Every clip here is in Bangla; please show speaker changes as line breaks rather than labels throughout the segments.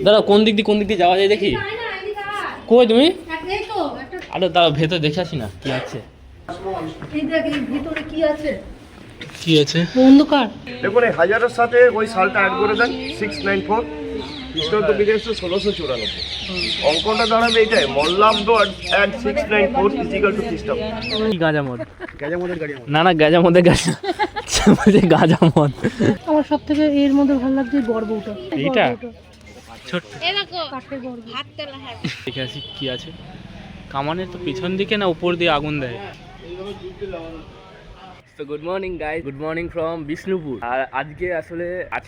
দাঁড়াও, কোন দিক দিয়ে যাওয়া যায় দেখি। কই তুমি? আরে দাঁড়াও, ভেতর দেখে আসি না কি আছে। কি আছে?
অন্ধকার।
দেখুন এই হাজারের সাথে ওই সালটা অ্যাড করে দেন 694 খ্রিস্টাব্দ বিদেশে 1694 অঙ্কটা দাঁড়াবে এইটাই মল্লাব্দ অ্যাড 694 ইজিক্যাল টু খ্রিস্টাব্দ।
কি গাঁজা মদ?
গাজামদের গাড়ি
না গাঁজা মদের গাঁজা গাঁজা মদ।
আমার সব থেকে এর মধ্যে ভালো লাগছে বড়বউটা।
এইটা ছোট
কাঠের বড়বউ।
দেখে আসি কি আছে। কামানের তো পিছন দিকে না উপর দিয়ে আগুন দেয়। তো good morning guys, good morning from Bishnupur. আর আজকে আসলে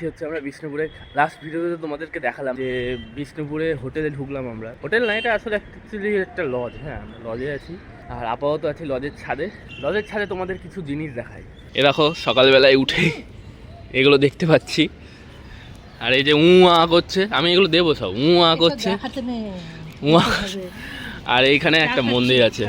হচ্ছে আমরা বিষ্ণুপুরে। লাস্ট ভিডিওতে তোমাদেরকে দেখালাম যে বিষ্ণুপুরে হোটেলে ঢুকলাম আমরা। হোটেল না, এটা আসলে অ্যাকচুয়ালি একটা লজ। হ্যাঁ, আমরা লজে আছি। আর আপাতত আছি লজের ছাদে। লজের ছাদে তোমাদের কিছু জিনিস দেখাই। এ দেখো, সকালবেলায় উঠে এগুলো দেখতে পাচ্ছি। আর এই যে করছে, আমি এগুলো দেবো সব। করছে আর এইখানে একটা মন্দির আছে।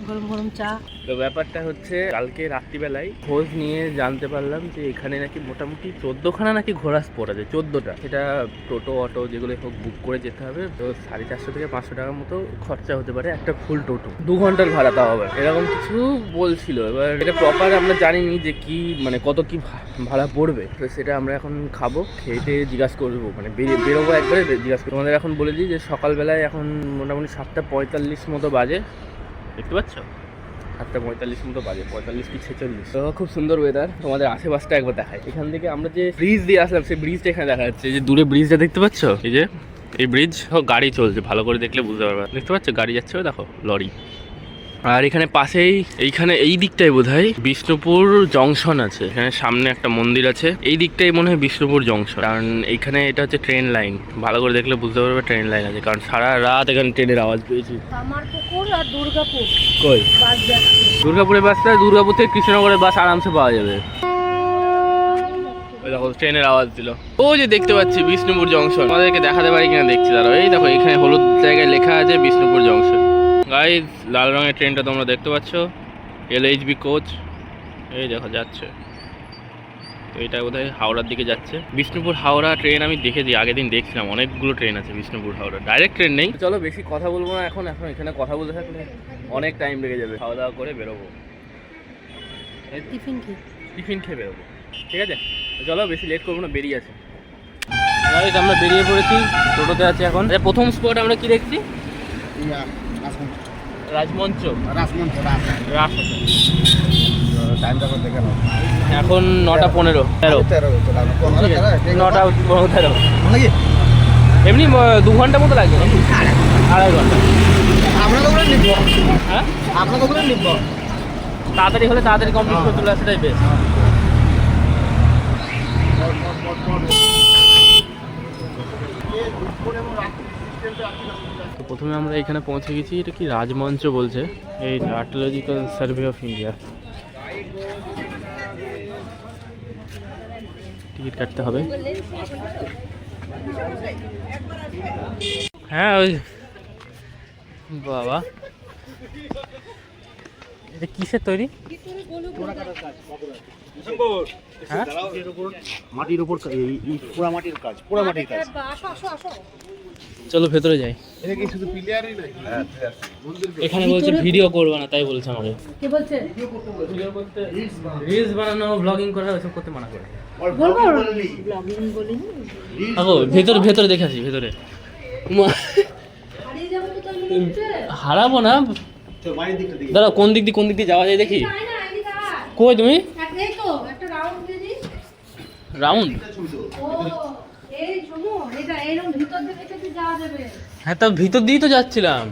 গরম গরম চা।
তো ব্যাপারটা হচ্ছে, কালকে রাত্রিবেলায় খোঁজ নিয়ে জানতে পারলাম যে এখানে নাকি মোটামুটি 14খানা নাকি ঘোড়া স্পট আছে। 14টা। সেটা টোটো অটো যেগুলো হোক বুক করে যেতে হবে। তো 450 থেকে 500 টাকার মতো খরচা হতে পারে একটা ফুল টোটো। 2 ঘন্টার ভাড়া তাও হবে, এরকম কিছু বলছিল। এবার এটা প্রপার আমরা জানিনি যে কি মানে কত কি ভাড়া পড়বে। তো সেটা আমরা এখন খাবো, খেতে জিজ্ঞাসা করবো, মানে বেরোবো একবারে জিজ্ঞাসা করবো। তোমাদের এখন বলে দিই যে সকালবেলায় এখন মোটামুটি 7:45 মতো বাজে। দেখতে পাচ্ছ, 7:45 মতো বাজে, 45 কি 46। তো খুব সুন্দর ওয়েদার। তোমাদের আশেপাশটা একবার দেখায়। এখান থেকে আমরা যে ব্রিজ দিয়ে আসলাম, সেই ব্রিজটা এখানে দেখা যাচ্ছে। যে দূরে ব্রিজটা দেখতে পাচ্ছ, এই যে এই ব্রিজ, গাড়ি চলছে, ভালো করে দেখলে বুঝতে পারবে। দেখতে পাচ্ছ গাড়ি যাচ্ছে, দেখো লরি। আর এখানে পাশেই এইখানে এই দিকটাই বোধহয় বিষ্ণুপুর জংশন আছে। এখানে সামনে একটা মন্দির আছে। এই দিকটাই মনে হয় বিষ্ণুপুর জংশন, কারণ এইখানে এটা হচ্ছে ট্রেন লাইন। ভালো করে দেখলে বুঝতে পারবে ট্রেন লাইন আছে, কারণ সারা রাত এখানে ট্রেনের আওয়াজ পেয়েছি।
কামারপুকুর আর দুর্গাপুর
কই?
বাস যাচ্ছে।
দুর্গাপুরের বাসটা, দুর্গাপুর থেকে কৃষ্ণনগরের বাস আরামসে পাওয়া যাবে। দেখো ট্রেনের আওয়াজ দিল। ও যে দেখতে পাচ্ছি বিষ্ণুপুর জংশন। আমাদেরকে দেখাতে পারি কিনা দেখছি, দাঁড়াও। এই দেখো, এখানে হলুদ জায়গায় লেখা আছে বিষ্ণুপুর জংশন। গাইজ, লাল রঙের ট্রেনটা তোমরা দেখতে পাচ্ছ, LHB কোচ। এই দেখো যাচ্ছে। তো এটা বোধহয় হাওড়ার দিকে যাচ্ছে। বিষ্ণুপুর হাওড়া ট্রেন আমি দেখেছি, আগের দিন দেখছিলাম। অনেকগুলো ট্রেন আছে বিষ্ণুপুর হাওড়া, ডাইরেক্ট ট্রেন নেই। চলো বেশি কথা বলবো না এখন এখানে কথা বলতে থাকলে অনেক টাইম লেগে যাবে। খাওয়া দাওয়া করে বেরোবো, টিফিন খেয়ে বেরোবো, ঠিক আছে? চলো বেশি লেট করবো না, বেরিয়ে আছে। আমরা বেরিয়ে পড়েছি, টোটোতে আছি এখন। প্রথম স্পট আমরা কি দেখছি? রাজমঞ্চ। এখন 9:15, 9:13। এমনি 2 ঘন্টা মতো লাগবে, 2.5 ঘন্টা। হ্যাঁ, তাড়াতাড়ি হলে তাড়াতাড়ি কমপ্লিট করে চলে আসাটাই বেস্ট। তো প্রথমে আমরা এখানে পৌঁছে গেছি। এটা কি রাজমঞ্চ বলছে, এই archaeological survey of India. Ticket কাটতে হবে। হ্যাঁ, ওই বাবা, এটা কিসের তৈরি? হ্যাঁ,
মাটির উপর পোড়া মাটির কাজ, পোড়া মাটির কাজ।
চলো ভেতরে যাই।
এটা কি শুধু প্লেয়ারই নাকি?
এখানে বলছে ভিডিও করবে না, তাই বলছে আমাকে।
কে বলছে?
ভিডিও করতে, রিলস বানানো, ব্লগিং করা, ওসব করতে মানা করে।
ব্লগিং বলিনি।
ভেতরে দেখে আসি, ভেতরে। হারাবো না, দাঁড়াও, কোন দিক দিয়ে যাওয়া যায় দেখি। কই তুমি? রাউন্ড? হ্যাঁ, তা ভিতর দিয়েই তো যাচ্ছিলাম।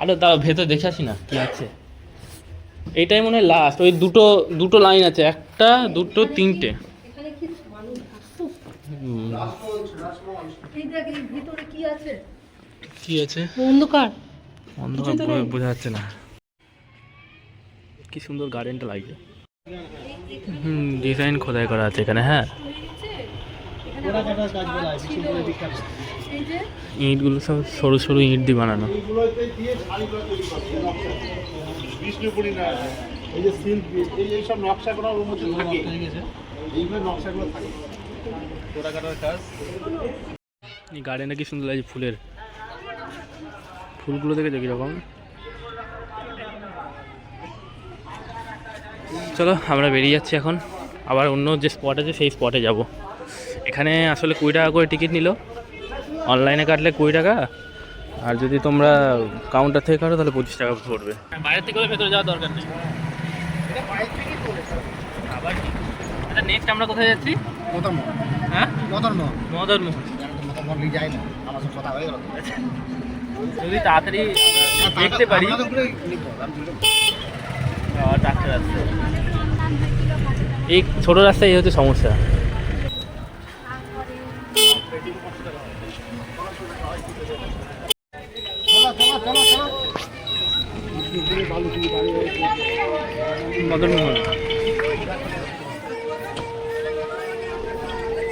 আরে দাঁড়াও, ভেতর দেখে আসি না কি আছে। এইটাই মনে হয় লাস্ট। ওই দুটো লাইন আছে, 1, 2, 3টে। কি আছে?
অন্ধকার
বোঝা যাচ্ছে না। কি সুন্দর গার্ডেনটা লাগছে। ডিজাইন খোদাই করা আছে এখানে। হ্যাঁ, ইঁটগুলো সব সরু সরু ইঁট দিয়ে বানানো। তোরা কাটার কাজ। এই গার্ডেনটা কি সুন্দর লাগছে, ফুলের ফুলগুলো দেখে দেখি রকম। চলো আমরা বেরিয়ে যাচ্ছি এখন, আবার অন্য যে স্পট আছে সেই স্পটে যাব। এখানে আসলে 20 টাকা করে টিকিট নিল, অনলাইনে কাটলে 20 টাকা, আর যদি তোমরা কাউন্টার থেকে কাটো তাহলে 25 টাকা পড়বে। বাইরের থেকে ভেতরে যাওয়ার দরকার নেই। আবার এটা নেক্সট আমরা কোথায় যাচ্ছি? হ্যাঁ, মদনমোহন। যদি তাড়াতাড়ি দেখতে পারি। এই ছোট রাস্তায় এই হচ্ছে সমস্যা। মদনমোহন,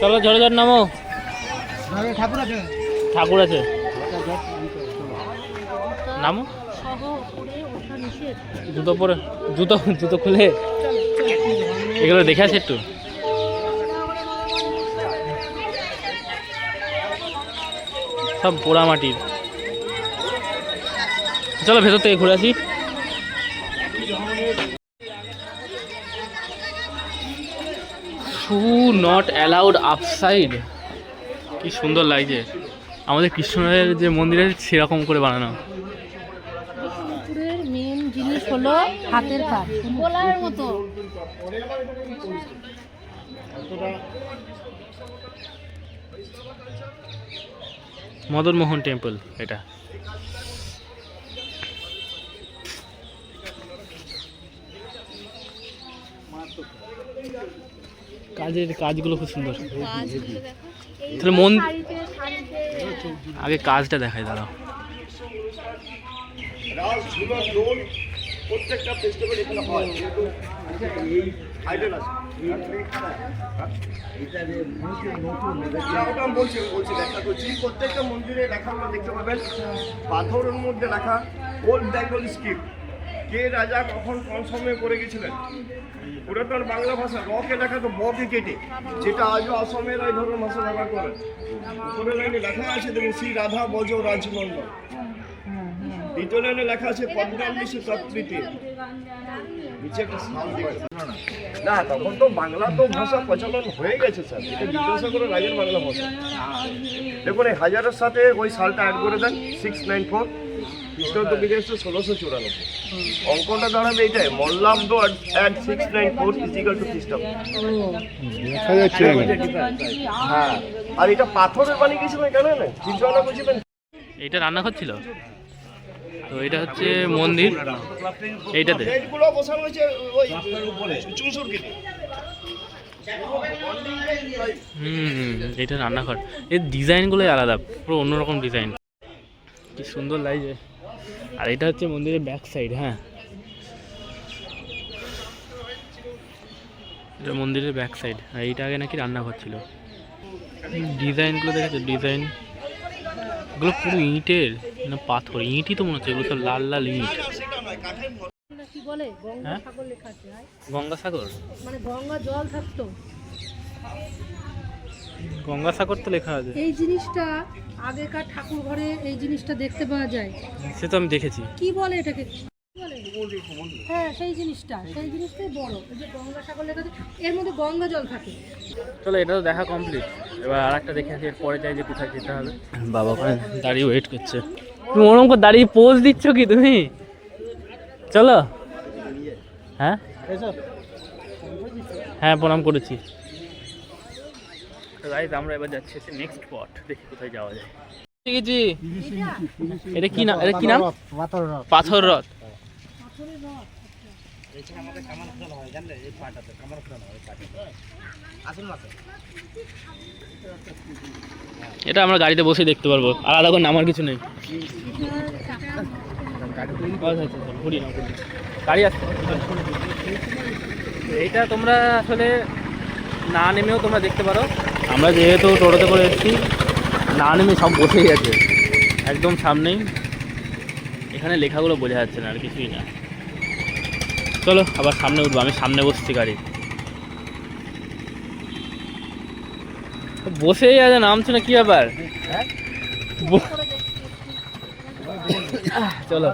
চলো ঝড় ঝড় নামো। ঠাকুর আছে নামো। জুতো পরে, জুতো জুতো খুলে এগুলো দেখে আসে একটু। সব পোড়া মাটির। চলো ভেতর থেকে ঘুরে আসি। শু নট অ্যালাউড আউটসাইড। কি সুন্দর লাগছে, আমাদের কৃষ্ণের যে মন্দিরের সেরকম করে বানানো।
বিষ্ণুপুরের মেন জিনিস হলো হাতের কাজ, বলার মতো।
মদনমোহন টেম্পল এটা। কাজগুলো খুব সুন্দর। তাহলে মন আগে কাজটা দেখায়, দাঁড়াও।
প্রত্যেকটা ফেস্টিভ্যাল এখানে হয়। বলছি দেখা করছি, প্রত্যেকটা মন্দিরে লেখা আমরা দেখতে পাবেন, পাথরের মধ্যে লেখা ওল্ড বেঙ্গল স্ক্রিপ্ট, কে রাজা কখন কোন সময়ে করে গেছিলেন। পুরাতন বাংলা ভাষা রকে লেখা তো বকে কেটে, যেটা আজও অসমের এই ধরনের ভাষা ব্যবহার করে। উপরের লাইনে লেখা আছে দেখুন, শ্রী রাধা বজ রাজনন্দন। দ্বিতীয় লাইনে লেখা আছে পদ্মাবলী তৃতীয়। নিচে একটা সাল দেখেছে না, তখন তো বাংলা তো ভাষা প্রচলন হয়ে গেছে স্যার, এটা বিদ্যাসাগরের রাজের বাংলা ভাষা। দেখুন এই হাজারের সাথে ওই সালটা অ্যাড করে দেন, 694 খ্রিস্টাব্দ বিদেশে 1694। অঙ্কটা দাঁড়াবে এইটাই, মল্লাব্দ অ্যাট 694 ইজিক্যাল টু খ্রিস্টাব্দ। হ্যাঁ, আর এটা পাথরের বানিয়ে গেছিলেন কেন না, কিছু না বুঝবেন।
এটা রান্নাঘর ছিল তো, এটা হচ্ছে মন্দির। এইটাতে
প্লেটগুলো বসানো হয়েছে ওই চুনসুর কেটে।
এটা রান্নাঘর। এর ডিজাইনগুলোই আলাদা, পুরো অন্যরকম ডিজাইন, কি সুন্দর লাগছে। আর এটা হচ্ছে মন্দিরের ব্যাক সাইড। হ্যাঁ, এটা মন্দিরের ব্যাক সাইড। আর এইটা আগে নাকি রান্নাঘর ছিল। ডিজাইনগুলো দেখেছো, ডিজাইন এগুলো পুরো ইটের না পাথর? ইটই তো মনে হচ্ছে, এগুলো সব লাল লাল ইট।
কি বলে গঙ্গাসাগর লেখা আছে,
গঙ্গাসাগর,
মানে গঙ্গা জল থাকতো।
গঙ্গাসাগর তো লেখা আছে।
এই জিনিসটা আগেকার ঠাকুর ঘরে এই জিনিসটা দেখতে পাওয়া যায়।
সে তো আমি দেখেছি।
কি বলে এটাকে, হ্যাঁ সেই জিনিসটাই বড়। এই যে গঙ্গাসাগর লেখা আছে, এর মধ্যে গঙ্গা জল থাকে।
চলো এটা তো দেখা কমপ্লিট, এবার আর একটা দেখে আসি, এরপরে যাই যে কোথায় যেতে হবে। বাবা ওখানে দাঁড়িয়ে ওয়েট করছে। তুমি ওরকম করে দাঁড়িয়ে পোজ দিচ্ছ কি তুমি? চলো। হ্যাঁ হ্যাঁ, প্রণাম করেছি। গাইস আমরা এবার যাচ্ছি নেক্সট স্পট, দেখি কোথায় যাওয়া যায়। ঠিক আছে, এটা কি নাম? এটা কি নাম? পাথর রথ। এটা আমরা গাড়িতে বসে দেখতে পারবো, আলাদা করে নামার কিছু নেই। গাড়ি আসছে। এইটা তোমরা আসলে না নেমেও তোমরা দেখতে পারো। আমরা যেহেতু টোটোতে করে এসেছি, না নেমে সব বসেই আছে একদম সামনেই। এখানে লেখাগুলো বোঝা যাচ্ছে না, আর কিছুই না। চলো আবার সামনে উঠবো, আমি সামনে বসছি গাড়ি। বসেই আছে, নামছো না কি ব্যাপার? চলো।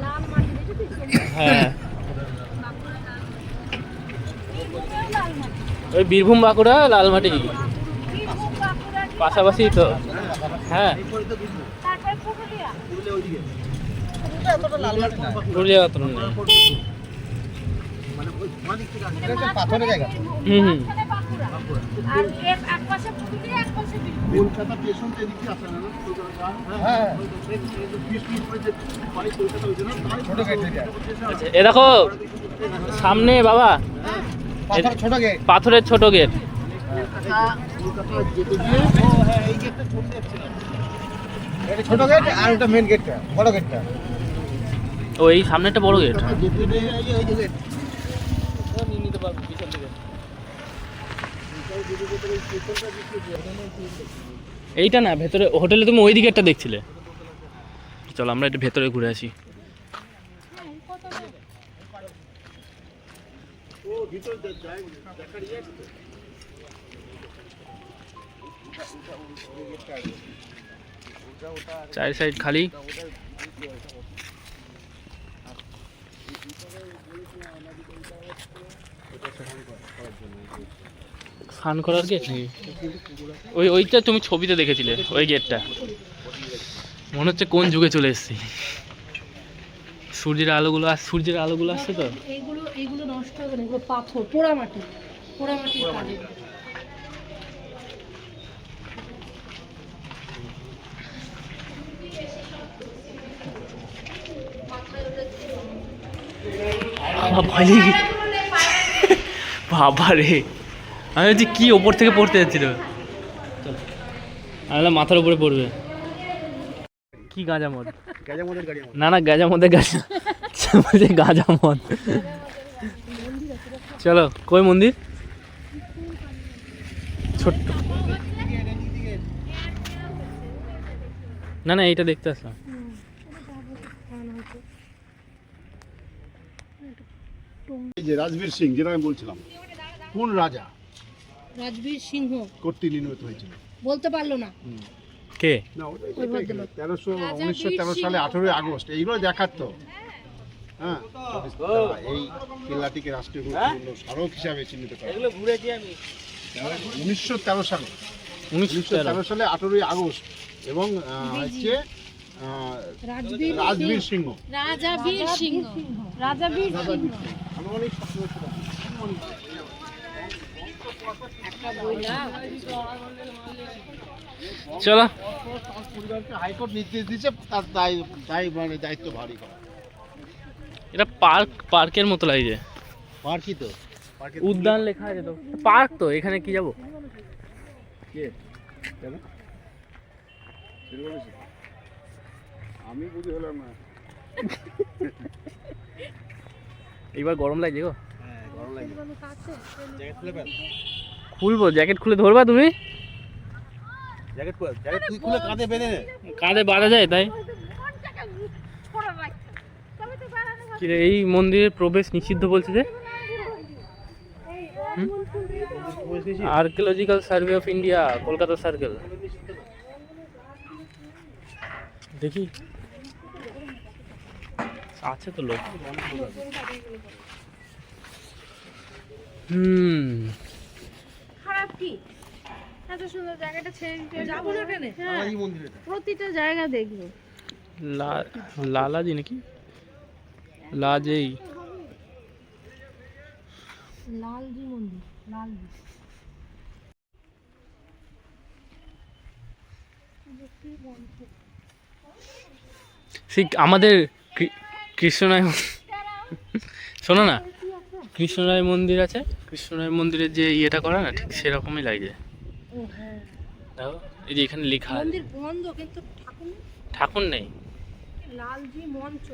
লাল মাটি দেখেছিস?
হ্যাঁ, ওই বীরভূম বাঁকুড়া লালমাটি পাশাপাশি তো। হ্যাঁ, পুরুলিয়া অতটা নেই।
পাথরের জায়গা।
হুম।
কলকাতা স্টেশন থেকে এদিকে আসে না? হ্যাঁ, ছোট গেট থেকে।
আচ্ছা, এ দেখো সামনে বাবা,
পাথরের ছোট গেট।
পাথরের ছোট গেট।
কলকাতা যেতে গিয়ে এই গেটটা ছোট যাচ্ছিলাম। এটা ছোট গেট আর ওটা মেন গেটটা, বড় গেটটা।
ও, এই সামনেটা বড় গেট।
যেতে গিয়ে এই যে গেট।
নিয়ে নিতে পারবো পিছন থেকে। এইটা না, ভেতরে হোটেলে তুমি ওই দিকে একটা দেখছিলে। চলো আমরা একটু ভেতরে ঘুরে আসি। চার সাইড খালি। স্নান করার গেট নাকি? ওইটা তুমি ছবিতে দেখেছিলে, ওই গেটটা। মনে হচ্ছে কোন যুগে চলে এসেছি। সূর্যের আলোগুলো আসছে তো।
এইগুলো নষ্ট হবে না, এগুলো পাথর, পোড়ামাটির কাজে।
ভয় লেগে গেছে। বাবা রে, আমি বলছি কি ওপর থেকে পড়তে যাচ্ছিল। আমি মাথার উপরে পড়বে। কি গাঁজা মদ? না না, গাঁজা মদের গাঁজা বলছে, গাঁজা মদ। চলো, কই মন্দির? ছোট্ট। না না, এইটা দেখতে আসলাম।
এই যে রাজবীর সিং, যেটা আমি বলছিলাম, কোন রাজা
রাজবীর সিংহ
কর্তৃক নির্মিত হয়েছিল?
বলতে পারলো না।
কে?
না, ওটা 1913 সালে 18 আগস্ট। এইগুলো দেখার তো। হ্যাঁ, এই কেল্লাটিকে রাষ্ট্রীয় গুরুত্বপূর্ণ স্মারক হিসাবে চিহ্নিত করা। 1913 সালে 18 আগস্ট। এবং হচ্ছে রাজবীর সিংহ। আনুমানিক 17 ছিল।
চলো।
হাইকোর্ট নির্দেশ দিয়েছে তার দায়িত্ব ভারী করা।
এটা পার্কের মতো লাগছে।
পার্কই তো,
উদ্যান লেখা আছে তো, পার্ক তো। এখানে কি যাবো?
আমি বুঝি হলাম না।
এইবার গরম লাগছে গো।
হ্যাঁ, গরম লাগে। জ্যাকেট খুলে ফেল।
খুলবো? জ্যাকেট খুলে ধরবা তুমি?
জ্যাকেট তুই খুলে কাঁধে বেঁধে নে।
কাঁধে বাঁধা যায় তাই? কি রে, এই মন্দিরের প্রবেশ নিষিদ্ধ বলছে যে? Archaeological survey of India, Kolkata circle. দেখি আছে তো লোক।
খারাপ কি? এত সুন্দর জায়গাটা ছেড়ে দিতে যাবো না কেন?
এই মন্দিরে
প্রতিটা জায়গা দেখবো।
লালাজি নাকি? লাজেই
লালজি মন্দির, লালজি।
আমাদের কৃষ্ণরায়, শোনো না, কৃষ্ণরায় মন্দির আছে। কৃষ্ণরায় মন্দিরের যে ইয়েটা করা না, ঠিক সেরকমই লাগছে।
ও হ্যাঁ,
দেখো এই যে এখানে লেখা আছে।
মন্দির বন্ধ কিন্তু
ঠাকুর নেই।
লালজি মঞ্চ।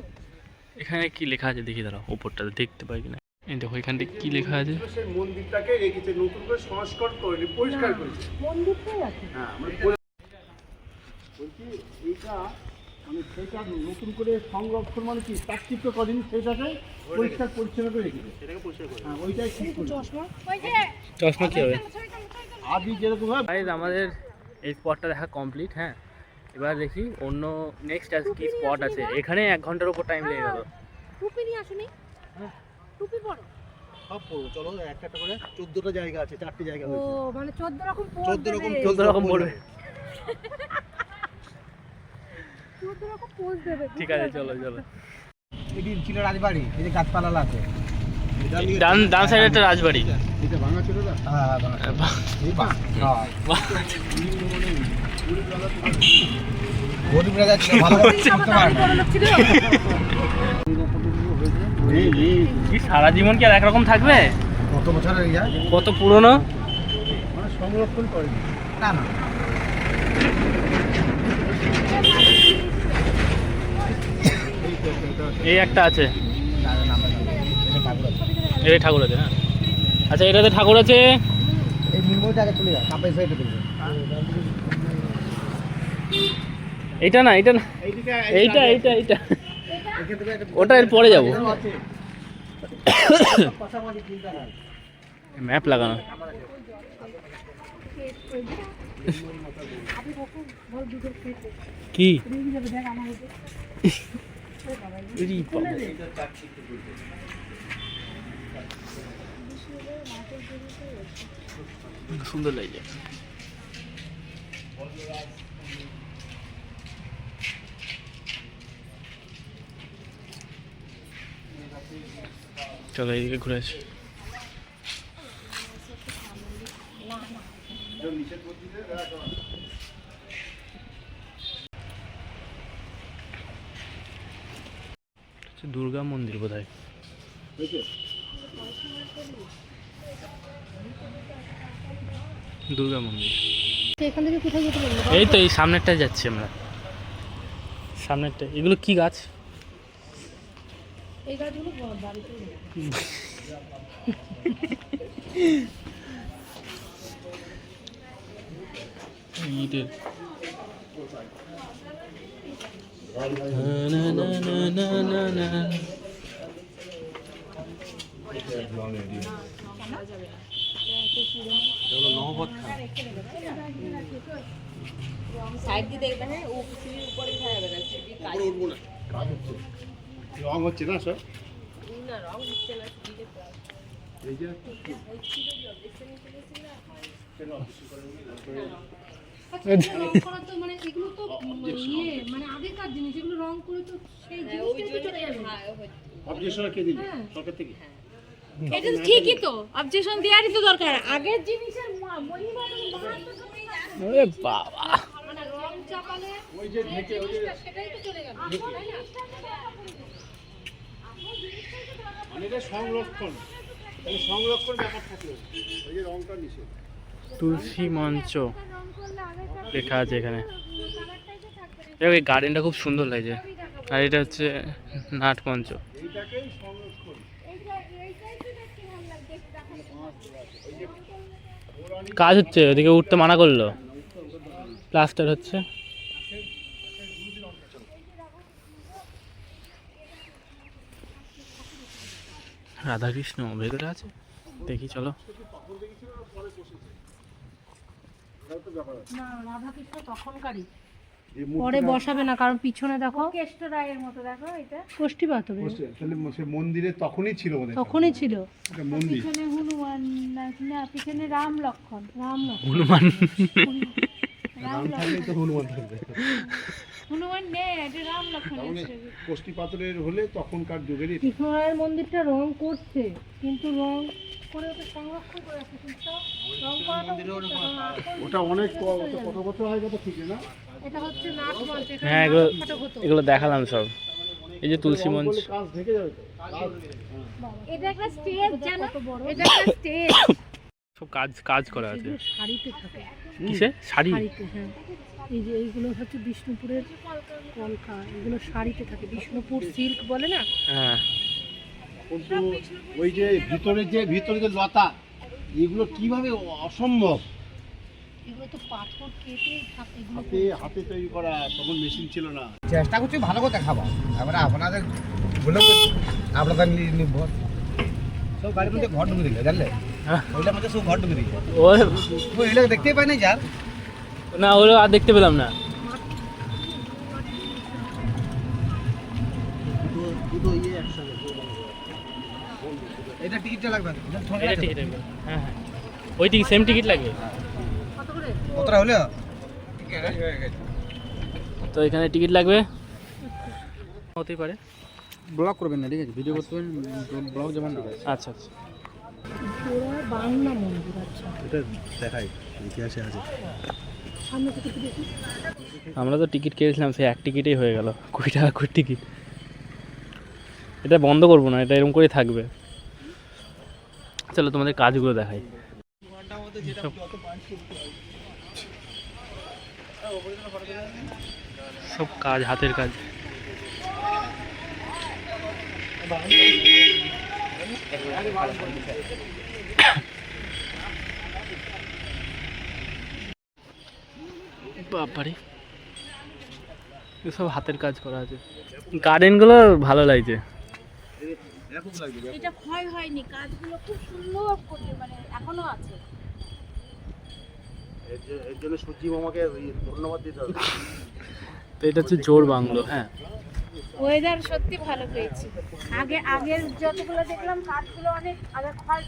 এখানে কি লেখা আছে দেখি, দাঁড়াও উপরটা দেখতে পাই কিনা। এই দেখো এখানটা কি লেখা আছে।
সেই মন্দিরটাকে রেখেছে, নতুন করে সংস্কার করে পরিষ্কার করেছে।
মন্দিরটাই আছে।
হ্যাঁ,
বলছি এইটা মানে সেটা নতুন করে সংরক্ষণ মানে কি তাৎক্ষিক করেনি, সেটাকে পরিষ্কার পরিচ্ছন্ন করে রেখেছে। হ্যাঁ, ওইটাই ঠিক করেছে।
চশমা
চশমা কি হবে?
আদি যেরকম হয়
গাইজ আমাদের এই স্পটটা দেখা কমপ্লিট। হ্যাঁ, এবার দেখি অন্য নেক্সট আর কি স্পট আছে। এখানে 1 ঘন্টার উপর টাইম লেগে গেল।
টুপি নিয়ে আসুনি? টুপি পরো।
সব পড়বো, চলো একটা একটা করে 14টা জায়গা আছে, 4টে জায়গা
ও
হয়েছে।
মানে 14 রকম
14 রকম
14 রকম পড়বে।
14 রকম পোজ দেবে।
ঠিক আছে, চলো চলো।
এটি ছিল রাজবাড়ি, এই যে গাছপালা আছে।
ডান সাইডে একটা রাজবাড়ি।
এটা ভাঙা ছিল না?
হ্যাঁ গরিব রাজা ছিল, ভালো করে চলতে পারে না।
ছিল
কি সারা জীবন কি আর একরকম থাকবে?
কত বছরের ইয়া,
কত পুরনো।
মানে সংরক্ষণ করেনি।
না না
এই একটা আছে, এটাই ঠাকুর আছে। হ্যাঁ আচ্ছা, এটাতে ঠাকুর আছে।
এই নির্মলটা আগে চলে যায়, কাপড় সাইডে দেখবে।
এইটা না, এইটা না, এইটা এইটা এইটা, ওটা এর পরে যাবো। ম্যাপ লাগানো। কি সুন্দর লাগছে। চলো এইদিকে ঘুরে আসি। দুর্গা মন্দির বোধহয়। দুর্গা মন্দির
এখান থেকে কোথায় যেতে পারবো?
এই তো এই সামনেরটায় যাচ্ছি আমরা। সামনেরটা, এগুলো কি গাছ?
এই গাছগুলো বাড়িতে
ইটের।
সাইড দিয়ে দেখবেন, হ্যাঁ ও সিঁড়ির উপরেই খাওয়া বেড়াচ্ছে, কি কাজ
কাজ হচ্ছে, রং হচ্ছে না সব।
না, রং হচ্ছে না, সিঁড়িতে
এই যে
আচ্ছা, রং করা তো মানে এগুলো তো ইয়ে মানে আগেকার জিনিস, এগুলো রং করে তো সেই
ওই
জিনিসটাই তো
জন্য
চলে যাবে।
অবজেকশন কে দিবি সরকার থেকে?
এটা তো ঠিকই তো, অবজেকশন দেওয়ারই তো দরকার। আগের জিনিসের মহিমা
ওরে বাবা,
মানে রং চাপালে
ওই যে ঢেকে ওই যে
সেটাই তো চলে গেল, তাই না?
মানে এটা সংরক্ষণ, তাহলে সংরক্ষণ ব্যাপার থাকলো। ওই যে রংটা নিষেধ।
তুলসী মঞ্চ লেখা আছে এখানে। এই গার্ডেনটা খুব সুন্দর লাগছে। আর এটা হচ্ছে নাট মঞ্চ।
এইটাকেই সংরক্ষণ।
কাজ হচ্ছে, ওদিকে উঠতে মানা করলো, প্লাস্টার হচ্ছে। রাধাকৃষ্ণ ভেতরে আছে, দেখি চলো।
না, রাধাকৃষ্ণ তখনকারই,
এই
পরে বসাবে না, কারণ পিছনে দেখো
কেষ্ট রায়ের মতো, দেখো এটা
ষষ্ঠী পাত হবে,
তাহলে সে মন্দিরে তখনই ছিল বোধহয়।
তখনই ছিল।
এটা মন্দির।
পিছনে হনুমান না, পিছনে রাম লক্ষণ।
হনুমান।
রাম থাকলেই তো হনুমান থাকবে।
হনুমান নেই, এটা রাম লক্ষণের
তাহলে
ছবি।
কোষ্ঠী পাথরের হলে তখনকার যুগেরই।
কৃষ্ণরায়ের মন্দিরটা রং করছে, কিন্তু রং করে ওটা সংরক্ষণ করে রাখছে, কিন্তু রং করাটা উচিত না, কারণ
ওটা অনেক কত বছর হয়ে গেছে ঠিক না?
এটা হচ্ছে নাট মঞ্চ, এখানে
হ্যাঁ, এগুলো
নাটক হতো।
এগুলো দেখালাম সব। এই যে তুলসী মঞ্চ,
বলে কাজ ঢেকে যাবে তো।
এটা একটা স্টেজ, জানো,
কত বড়
এটা একটা স্টেজ।
সব কাজ করা আছে।
এগুলো শাড়িতে থাকে,
কিসে? শাড়ি?
শাড়িতে, হ্যাঁ। এই যে এইগুলো হচ্ছে বিষ্ণুপুরের কলকা, এগুলো শাড়িতে থাকে, বিষ্ণুপুর সিল্ক বলে না।
হ্যাঁ,
কিন্তু ওই যে ভিতরে যে লতা, এগুলো কিভাবে অসম্ভব।
এগুলো তো পাথর কেটে থাকে, এগুলো
হাতে তৈরি করা, তখন মেশিন ছিল না।
চেষ্টা করছি ভালো করে দেখাবো, এবারে আপনাদের বলে আপনাদের নির্ভর সব গাড়ির মধ্যে ঘর ঢুকে দিলে, জানলে
হ্যাঁ।
ওইটা মধ্যে সব ঘর ঢুকে দিয়েছে
ও
ও এগুলো দেখতেই পাই না যার
না, ওগুলো আর দেখতে পেলাম না।
দুটো ইয়ে একসঙ্গে এটা টিকিটটা লাগবে না
এটা টিকিট লাগবে। হ্যাঁ হ্যাঁ, ওই টিকিট সেম টিকিট লাগবে।
কত করে?
কতটা হলো
তো এখানে টিকিট লাগবে, হতেই পারে।
ব্লগ করবেন না, ঠিক আছে? ভিডিও করতে পারেন, ব্লগ যেমন না
আচ্ছা আচ্ছা,
ওরা বাংলা মন্দির, আচ্ছা
এটা দেখাই ইতিহাসে আছে।
সামনে থেকে একটু দেখি।
আমরা তো টিকিট কেটেছিলাম, সেই এক টিকিটেই হয়ে গেল 20 টাকা করে টিকিট। এটা বন্ধ করবো না, এটা এরকম করেই থাকবে। চলো তোমাদের কাজগুলো দেখাই। সব কাজ, হাতের কাজ। বাবারে, সব হাতের কাজ করা আছে। গার্ডেনগুলো ভালো লাগছে।
এটা ক্ষয় হয়নি, কাজগুলো খুব সুন্দর করতে, মানে এখনো আছে।
এর জন্য সূর্যি মামাকে ধন্যবাদ দিতে হবে।
তো এটা হচ্ছে জোর বাংলো। হ্যাঁ,
ওয়েদার সত্যি ভালো পেয়েছি। আগের যতগুলো দেখলাম কাঠগুলো অনেক আদা ক্ষয়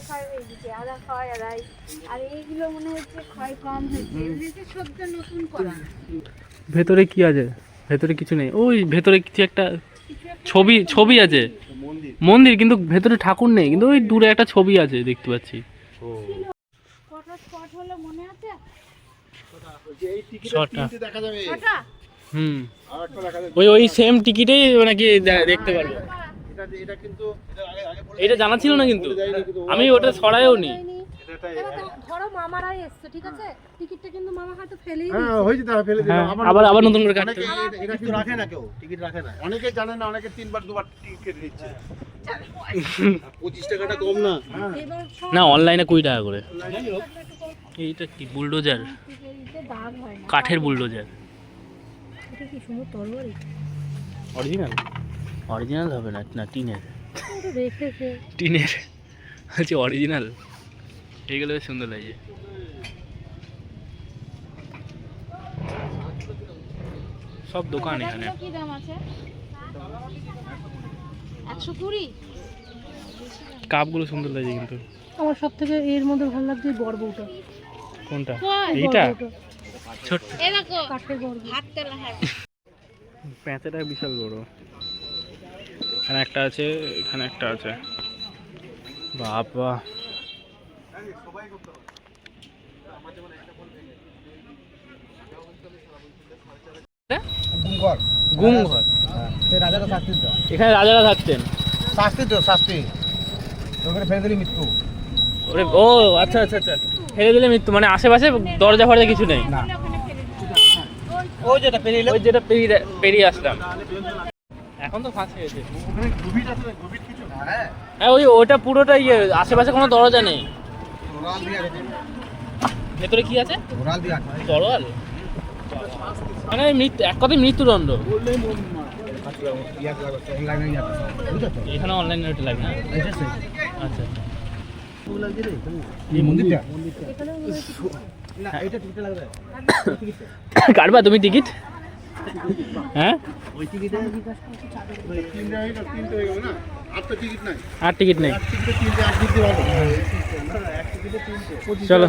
হয়ে গেছে, আদা ক্ষয় আদায়, আর এইগুলো মনে হচ্ছে ক্ষয় কম হয়েছে। এমনিতে সদ্য নতুন করা।
ভেতরে কি আছে? ভেতরে কিছু নেই। ওই ভেতরে কিছু একটা ছবি আছে, মন্দির, কিন্তু ভেতরে ঠাকুর নেই, কিন্তু ওই দূরে একটা ছবি আছে দেখতে পাচ্ছি।
কটা স্পট হলো মনে আছে?
ছটা।
দেখা যাবে।
ছটা?
হুম,
আরেকটা দেখা যাবে।
ওই সেম টিকিটেই নাকি দেখতে পারবো।
এটা কিন্তু
এটা জানা ছিল না, কিন্তু আমি ওটা ছড়ায়ও নি।
ধরো মামারাই এসছে, ঠিক আছে, টিকিটটা কিন্তু মামা হয়তো ফেলেই
হ্যাঁ হয়েছে, তারা ফেলে দিল।
হ্যাঁ, আবার নতুন করে কাটতে
অনেকে
হবে।
এটা কিন্তু রাখে না, কেউ টিকিট রাখে না। অনেকে জানে না, অনেকে 3 বার 2 বার টিকিট কেটে নিচ্ছে। 25 টাকাটা কম না।
এবার
না, অনলাইনে 20 টাকা করে। এইটা কি বুলডোজার?
সব দাগ হয় না।
কাঠের বুলডোজার।
এটা কি সুন্দর তরবারি,
অরিজিনাল হবে না, না টিনের।
ওটা রেখেছে।
টিনের হচ্ছে অরিজিনাল। এইগুলো বেশ সুন্দর লাগছে। সব দোকান এখানে।
কি দাম আছে? 120?
কাপগুলো সুন্দর লাগছে কিন্তু।
আমার সব থেকে এর মধ্যে ভালো লাগছে এই বড়বউটা।
কোনটা?
কই?
এইটা
বড়বউটা,
ছোট্ট।
এ দেখো
কাঠের বড়বউ।
হাত তোলা হয়।
প্যাঁচাটা বিশাল বড়। এখানে একটা আছে, এখানে একটা আছে। বাবা,
গুমঘর
গুম ঘর।
সে রাজারা শাস্তি দিত।
এখানে রাজারা থাকতেন।
শাস্তি ওখানে ফেলে দিলি মৃত্যু।
ওরে ও, আচ্ছা আচ্ছা আচ্ছা, ফেলে দিলে মৃত্যু, মানে আশেপাশে দরজা ফরজা কিছু নেই।
না
ওখানে ফেলে দিচ্ছি।
ওই যেটা পেরিয়ে
ওই যেটা পেরিয়ে আসলাম। এখন তো ফাঁসে গেছে।
ওখানে গভীর আছে, গভীর কিছু না।
হ্যাঁ
হ্যাঁ, ওটা পুরোটা আশেপাশে কোনো দরজা নেই।
ঘোরাল দিয়ে আছে।
ভেতরে কি আছে?
ঘোরাল দিয়ে আছে।
তরোয়াল, মানে এক কথায় মৃত্যুদণ্ড।
অনলাইনে যাবে বুঝছো তো?
এখানে অনলাইন রেট লাগে না।
এটা সেই
আচ্ছা,
এই মন্দিরটা না, এটা টিকিট লাগবে।
কাটবা তুমি টিকিট? হ্যাঁ,
ওই টিকিটে
তিনটে হয়ে গেল না? আর তো টিকিট নাই।
আর টিকিট নেই।
টিকিটে 3টে আর দিতে পারবো।
চলো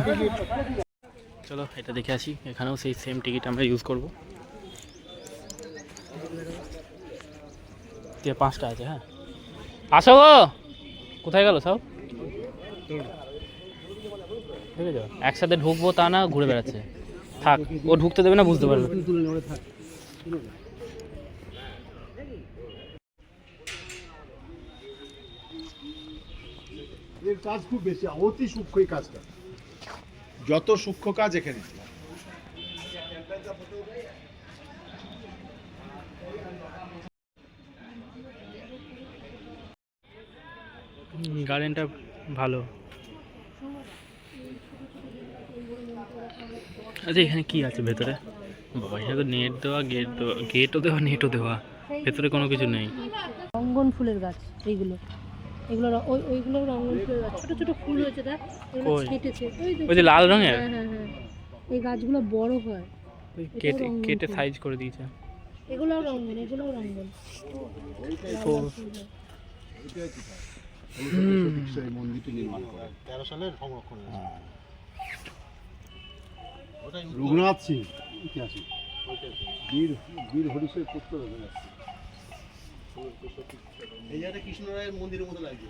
চলো, এটা দেখে আসি। এখানেও সেই সেম টিকিট আমরা ইউজ করবো। 5টা আছে। হ্যাঁ, আসো গো। কোথায় গেল সব? ঠিক আছে, একসাথে ঢুকবো তা না, ঘুরে বেড়াচ্ছে। থাক, ও ঢুকতে দেবে না, বুঝতে পারবে।
এর কাজ খুব বেশি, অতি সূক্ষ্ম এই কাজটা। যত সূক্ষ্ম কাজ এখানে।
গার্ডেনটা ভালো। আচ্ছা, এখানে কি আছে ভেতরে? বাবা, এখানে তো নেট দেওয়া, গেটও দেওয়া, নেটও দেওয়া। ভেতরে কোনো কিছু নেই।
রঙ্গন ফুলের গাছ এইগুলো। এগুলো ওইগুলো রঙন ফুল, ছোট ছোট ফুল হয়েছে দেখ, এগুলো
কই?
ছেটেছে
ওই যে লাল রঙের?
হ্যাঁ হ্যাঁ হ্যাঁ, এই গাছগুলো বড় হয়,
ওই
এটাও
কেটে
রঙিন
কেটে
ফুল।
সাইজ করে দিয়েছে।
এগুলোও রঙন, এগুলোও রঙন।
ফুল।
সেই মন্দিরটি নির্মাণ করেন 13 সালের সংরক্ষণ হয়েছে। রঘুনাথ সিং ইতিহাসে বীর বীর হরিশের পুত্র রঘুনাথ সিং। এই জায়গাটা কৃষ্ণরায়ের মন্দিরের মতো লাগছে।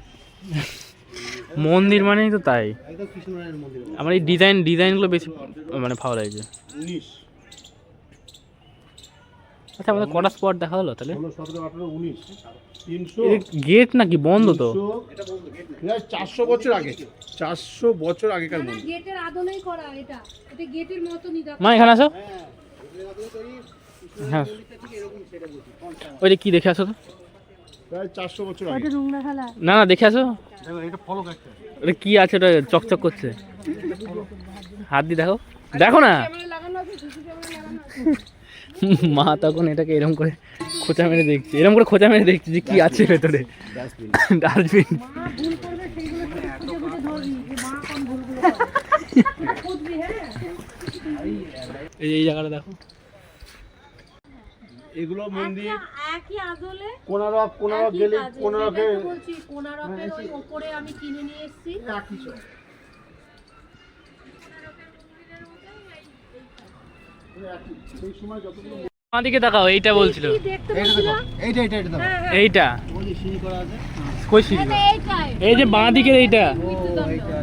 মন্দির মানেই তো তাই।
একদম কৃষ্ণরায়ের মন্দির।
আমার এই ডিজাইনগুলো বেশি মানে ভালো লাগছে।
19
আচ্ছা আমাদের কটা স্পট দেখা হলো তাহলে?
16 17 18 19 300
গেট নাকি বন্ধ তো?
প্রায় 400 বছর আগে, 400 বছর আগেকার
না,
মন্দির।
গেটের আদলেই করা এটা, এটা গেটের মতনই দেখো।
মা এখানে আসো। হ্যাঁ ওই যে কি দেখে আসো তো?
প্রায় 400 বছর আগে।
ওটা নোংরা খেলা।
না না দেখে আসো।
দেখো এটা ফলক একটা।
ওটা কি আছে, ওটা চকচক করছে, হাত দিয়ে দেখো, দেখো না। মা তখন এটাকে এরকম করে খোঁচা মেরে দেখছি, এরকম করে খোঁচা মেরে দেখছি যে কি আছে ভেতরে। ডাস্টবিন।
মা ভুল করবে সেইগুলো খুঁজে খুঁজে ধরবি, যে মা কোন ভুলগুলো করে। খুঁজবি, হ্যাঁ।
এই যে এই জায়গাটা দেখো।
এগুলো মন্দির
একই আদলে
কোনারক গেলে কোনারকে
বলছি, কোনারকের ওই ওপরে আমি কিনে নিয়ে এসেছি।
একই সব। সেই সময় যতগুলো
আমাদিকে তাকাও, এইটা বলছিল।
কি দেখতে বলছিল?
এইটা দেখো।
এইটা
ওই যে সিঁড়ি করা আছে।
কই সিঁড়ি?
এইটাই
এই যে বাঁ দিকের এইটা,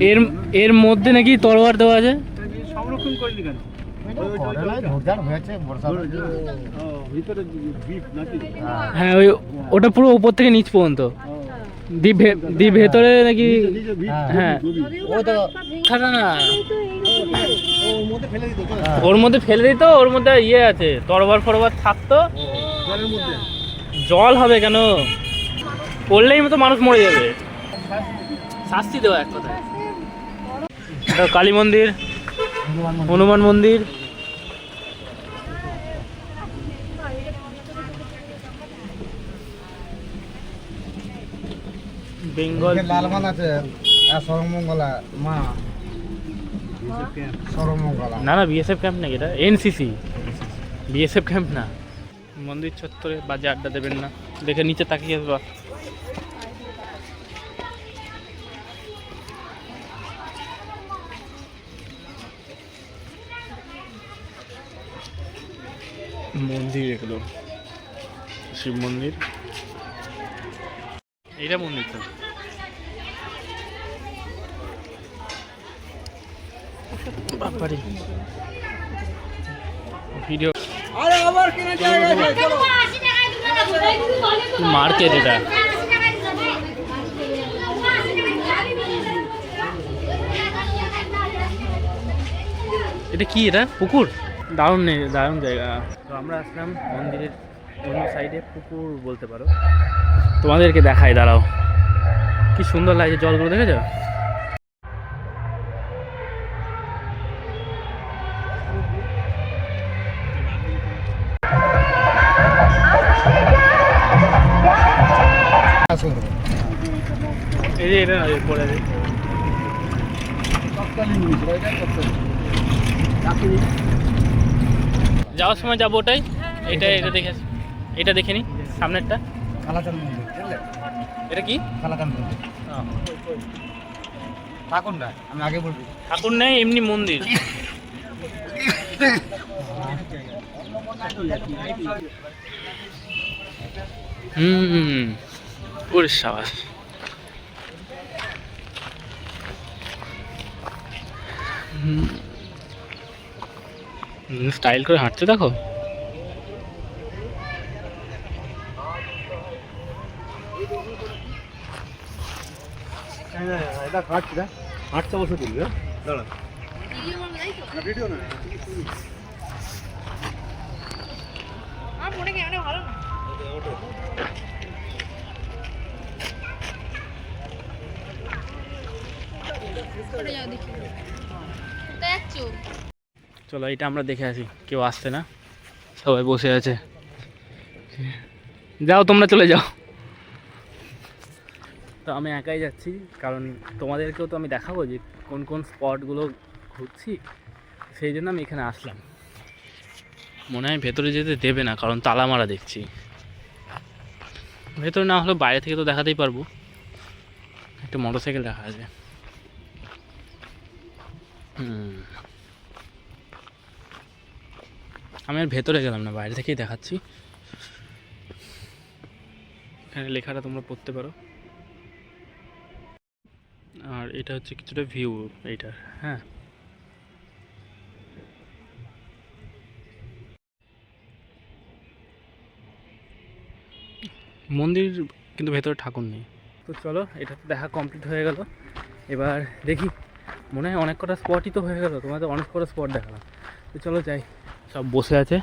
এর এর মধ্যে নাকি তরোয়ার দেওয়া আছে।
সংরক্ষণ করেনি কেন? জোরদার হয়েছে বর্ষার ভিতরে দ্বীপ নাকি?
হ্যাঁ ওই ওটা পুরো উপর থেকে নিচ পর্যন্ত দ্বীপ ভেতরে নাকি। হ্যাঁ খাটা না,
ওর মধ্যে ফেলে দিত তো
ওর মধ্যে ফেলে দিত, ওর মধ্যে ইয়ে আছে তরবার ফরবার থাকতো।
জলের মধ্যে।
জল হবে কেন, পড়লেই মতো মানুষ মরে যাবে। শাস্তি দেওয়া এক কথায়। এটা কালী মন্দির, হনুমান মন্দির। বেঙ্গল
লালমান আছে আর সর্বমঙ্গলা মা সর্বমঙ্গলা।
না না বিএসএফ ক্যাম্প নাকি এটা? এনসিসি, বিএসএফ ক্যাম্প না। মন্দির চত্বরে বাজে আড্ডা দেবেন না, দেখে নিচে তাকিয়ে আসবা। মন্দির এগুলো, শিব মন্দির। এইটা মন্দির তো। বাবারে ভিডিও মার্কেট এটা। এটা কি, এটা পুকুর? দারুণ নেই, দারুণ জায়গা। তো আমরা আসলাম মন্দিরের অন্য সাইডে, পুকুর বলতে পারো। তোমাদেরকে দেখাই, দাঁড়াও, কি সুন্দর লাগছে জলগুলো, দেখেছো? এই যে এটা পড়ে আছে। যাওয়ার সময় যাবো ওটাই, এটা দেখে আসি। এটা দেখে নি সামনেরটা।
কালাচাঁদ মন্দির
এটা কি?
কালাচাঁদ মন্দির ঠাকুর না, আমি আগে বলবি
ঠাকুর নেই, এমনি মন্দির। ওরে সাবাস। স্টাইল করে হাঁটছে দেখো।
এটা কাটছে না, 8 বছর দিল। দাঁড়া ভিডিও না,
আমার ফোনে ক্যামেরা ভালো না। ওটা যাও দেখি, কোথায় যাচ্ছ?
চলো এটা আমরা দেখে আসি। কেউ আসছে না, সবাই বসে আছে। যাও তোমরা চলে যাও। তো আমি একাই যাচ্ছি, কারণ তোমাদেরকেও তো আমি দেখাবো যে কোন কোন স্পটগুলো ঘুরছি, সেই জন্য আমি এখানে আসলাম। মনে হয় ভেতরে যেতে দেবে না, কারণ তালা মারা দেখছি। ভেতরে না হলে বাইরে থেকে তো দেখাতেই পারবো। একটা মোটরসাইকেল রাখা আছে। আমি আর ভেতরে গেলাম না, বাইরে থেকেই দেখাচ্ছি। এখানে লেখাটা তোমরা পড়তে পারো। আর এটা হচ্ছে কিছুটা ভিউ এইটার। হ্যাঁ, মন্দির কিন্তু ভেতরে ঠাকুর নেই। তো চলো, এটা তো দেখা কমপ্লিট হয়ে গেল। এবার দেখি, মনে হয় অনেক কটা স্পটই তো হয়ে গেল, তোমাদের অনেক কটা স্পট দেখালাম। তো চলো যাই। সব বসে আছে,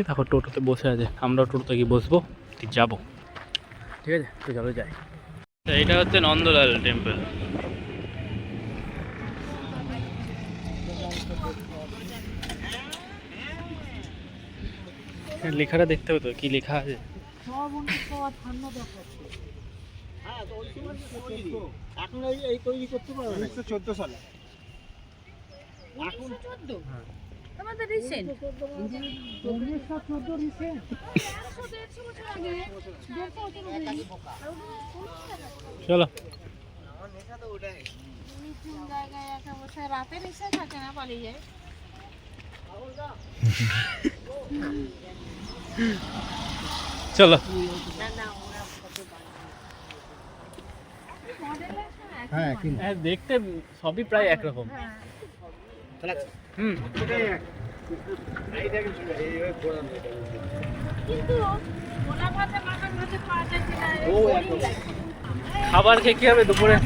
দেখো টোটোতে বসে আছে, আমরাও টোটোতে গিয়ে বসবো, ঠিক যাবো। ঠিক আছে, তো চলো যাই। এইটা হচ্ছে নন্দলাল টেম্পল। লেখাটা দেখতে হবে তো, কি লেখা আছে।
এখন এই তৈরি করতে পারবে 1914 সালে।
এখন 14 আমাদের রিসেন্ট
1914 রিসেন্ট
150 বছর আগে 150
চলো।
জায়গায় একটা বসে রাতে রিক্সা থাকে না, পালিয়ে যায়।
চলো।
হ্যাঁ,
হ্যাঁ, দেখতে সবই প্রায় একরকম। হুম,
কিন্তু গোলা ভাতে মাখান ভাতে পাওয়া যাচ্ছে না।
খাবার খেয়ে কি হবে দুপুরে?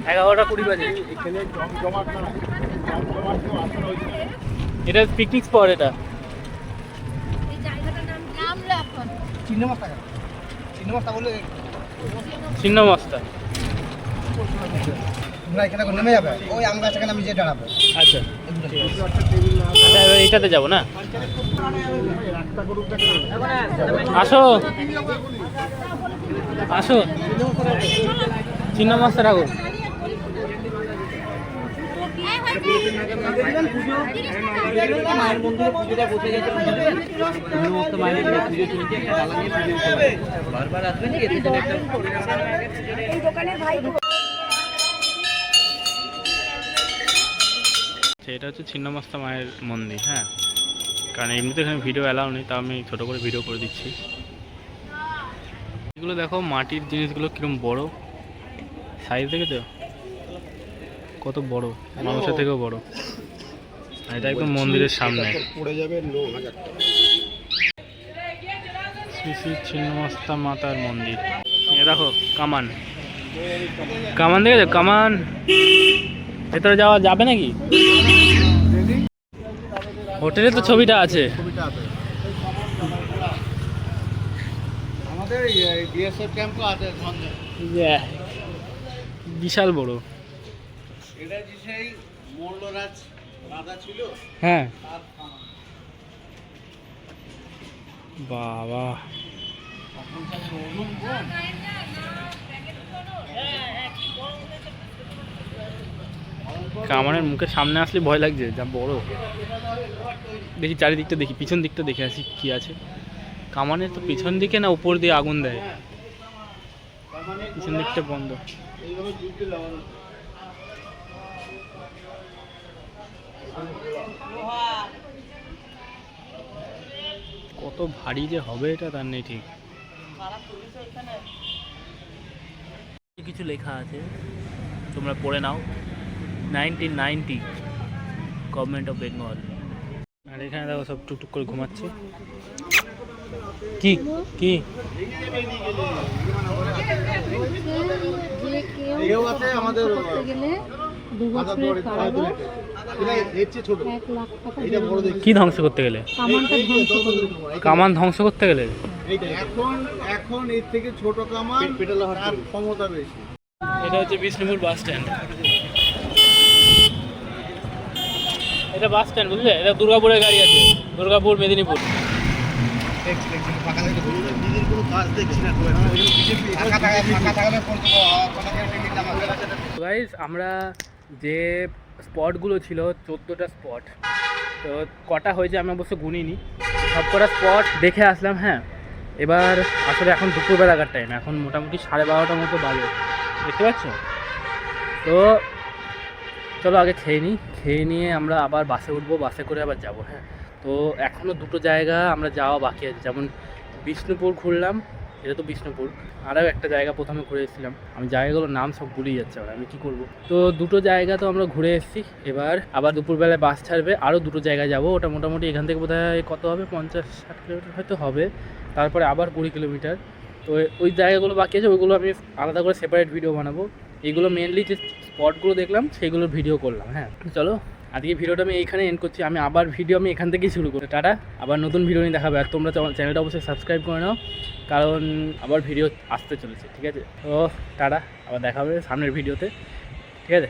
11টা 20 বাজে।
এখানে জমজমাট না, জমজমাট তো আসলে ওই
এটা পিকনিক স্পট। এটা
এই জায়গাটার নাম এখন
চিন্নমাস্তা বলে
ছিন্নমস্তা।
তোমরা এখানে নেমে যাবে, ওই আম গাছ এখানে আমি যে দাঁড়াবো।
আচ্ছা, আচ্ছা, এবার এইটাতে যাবো না? আসো আসো, ছিন্নমস্তা ঠাকুর। এটা হচ্ছে ছিন্নমস্তা মায়ের মন্দির। হ্যাঁ, কারণ এমনিতে এখানে ভিডিও অ্যালাউ নেই, তা আমি ছোটো করে ভিডিও করে দিচ্ছি। এগুলো দেখো, মাটির জিনিসগুলো কিরম বড় সাইজ, দেখেছো কত বড়, মানুষের থেকেও বড়। এটা একদম মন্দিরের সামনে
পড়ে যাবে 9000 টাকা।
শ্রী শ্রী ছিন্নমস্তা মাতার মন্দির। এ দেখো কামান, কামান দেখেছো? কামান ভেতরে যাওয়া যাবে নাকি? হোটেলে তো ছবিটা আছে।
আমাদের বিএসএফ ক্যাম্পও আছে সঙ্গে।
বিশাল বড়।
এটা যে সেই মল্লরাজ রাজা ছিল।
হ্যাঁ, বাবা কামানের মুখের সামনে আসলে ভয় লাগছে, যা বড়। দেখি চারিদিকটা, দেখি পিছন দিকটা দেখে আসি কি আছে। কামানের তো পিছন দিকে না উপর দিয়ে আগুন দেয়, পিছন দিকটা বন্ধ। কত ভারী যে হবে এটা তার নেই ঠিক। কিছু লেখা আছে, তোমরা পড়ে নাও। 1990 গভর্নমেন্ট অফ বেঙ্গল। আর এখানে দেখো সব টুকটুক করে ঘুমাচ্ছে। কি কি
এও আছে আমাদের
গেলে 2 বছরের কারাগার, 1 লাখ টাকা
এটা বড় দেখি।
কি ধ্বংস করতে গেলে?
কামানটা ধ্বংস করলো।
কামান ধ্বংস করতে গেলে?
এখন এর থেকে ছোট কামান তার ক্ষমতা বেশি।
এটা হচ্ছে বিষ্ণুপুর বাস স্ট্যান্ড। এটা বাস স্ট্যান্ড, বুঝলে? এটা দুর্গাপুরের গাড়ি আছে, দুর্গাপুর মেদিনীপুর।
দেখছি ফাঁকা থাকলে বলুন দিদির কোনো কাজ দেখছি না ফাঁকা থাকলে ফোন করবো আপনাকে টিকিট আমাদের
গাইস আমরা যে স্পটগুলো ছিল 14টা স্পট, তো কটা হয়েছে আমি অবশ্য গুনিনি, সব কটা স্পট দেখে আসলাম। হ্যাঁ, এবার আসলে এখন দুপুরবেলাকার টাইম, এখন মোটামুটি 12:30টার মতো বাজে, দেখতে পাচ্ছ। তো চলো আগে খেয়ে নিই, খেয়ে নিয়ে আমরা আবার বাসে উঠবো, বাসে করে আবার যাবো। হ্যাঁ, তো এখনও দুটো জায়গা আমরা যাওয়া বাকি আছে, যেমন বিষ্ণুপুর ঘুরলাম, এটা তো বিষ্ণুপুর, আরও একটা জায়গা প্রথমে ঘুরে এসেছিলাম, আমি জায়গাগুলোর নাম সব ভুলেই যাচ্ছে, আবার আমি কী করবো। তো দুটো জায়গা তো আমরা ঘুরে এসেছি, এবার আবার দুপুরবেলায় বাস ছাড়বে, আরও দুটো জায়গায় যাবো। ওটা মোটামুটি এখান থেকে বোধহয় কত হবে, 50-60 কিলোমিটার হয়তো হবে, তারপরে আবার 20 কিলোমিটার। তো ওই জায়গাগুলো বাকি আছে, ওইগুলো আমি আলাদা করে সেপারেট ভিডিও বানাবো। এইগুলো মেনলি যে স্পটগুলো দেখলাম সেইগুলোর ভিডিও করলাম। হ্যাঁ, চলো আজকে ভিডিওটা আমি এইখানে এন্ড করছি, আমি আবার ভিডিও আমি এখান থেকেই শুরু করি। টাটা, আবার নতুন ভিডিও নিয়ে দেখাবে, আর তোমরা চ্যানেলটা অবশ্যই সাবস্ক্রাইব করে নাও, কারণ আবার ভিডিও আসতে চলেছে, ঠিক আছে। তো টাটা, আবার দেখা হবে সামনের ভিডিওতে, ঠিক আছে।